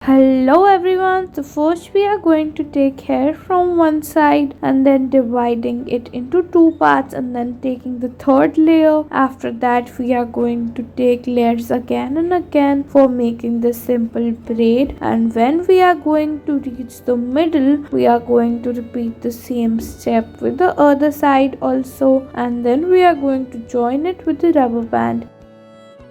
Hello everyone, so first we are going to take hair from one side and then dividing it into two parts and then taking the third layer. After that we are going to take layers again and again for making this simple braid, and when we are going to reach the middle we are going to repeat the same step with the other side also, and then we are going to join it with the rubber band.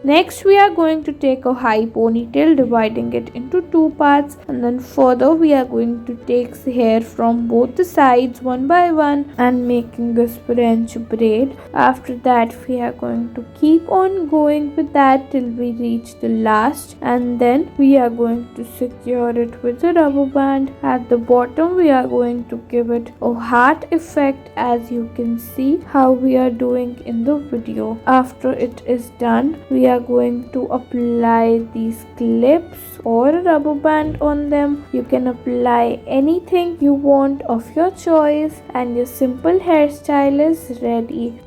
Next we are going to take a high ponytail, dividing it into two parts, and then further we are going to take hair from both the sides one by one and making this French braid. After that we are going to keep on going with that till we reach the last, and then we are going to secure it with a rubber band. At the bottom we are going to give it a heart effect, as you can see how we are doing in the video. After it is done, we are going to apply these clips or a rubber band on them. You can apply anything you want of your choice and your simple hairstyle is ready.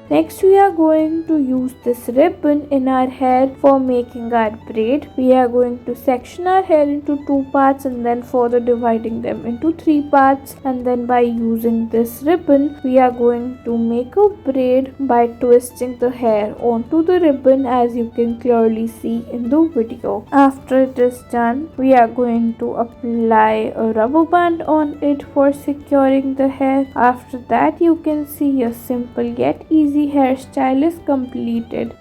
Next we are going to use this ribbon in our hair for making our braid. We are going to section our hair into two parts and then further dividing them into three parts, and then by using this ribbon we are going to make a braid by twisting the hair onto the ribbon, as you can clearly see in the video. After it is done, we are going to apply a rubber band on it for securing the hair. After that you can see a simple yet easy hairstyle is completed.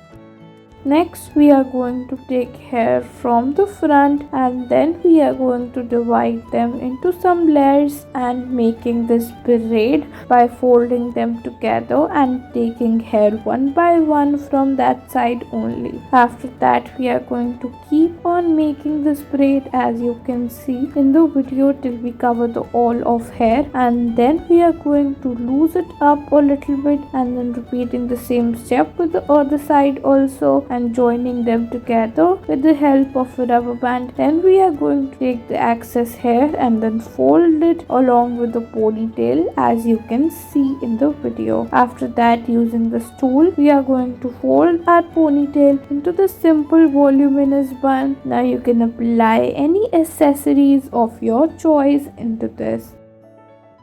Next we are going to take hair from the front and then we are going to divide them into some layers and making this braid by folding them together and taking hair one by one from that side only. After that we are going to keep on making this braid, as you can see in the video, till we cover the all of hair, and then we are going to loose it up a little bit and then repeating the same step with the other side also and joining them together with the help of a rubber band. Then we are going to take the excess hair and then fold it along with the ponytail, as you can see in the video. After that, using this tool, we are going to fold our ponytail into the simple voluminous bun. Now you can apply any accessories of your choice into this.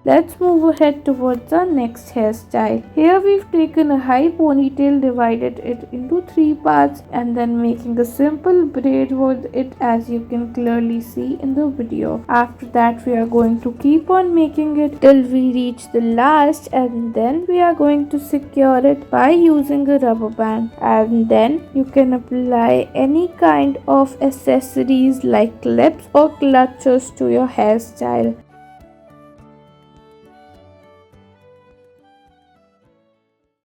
Let's move ahead towards our next hairstyle. Here we've taken a high ponytail, divided it into three parts and then making a simple braid with it, as you can clearly see in the video. After that we are going to keep on making it till we reach the last, and then we are going to secure it by using a rubber band, and then you can apply any kind of accessories like clips or clutches to your hairstyle.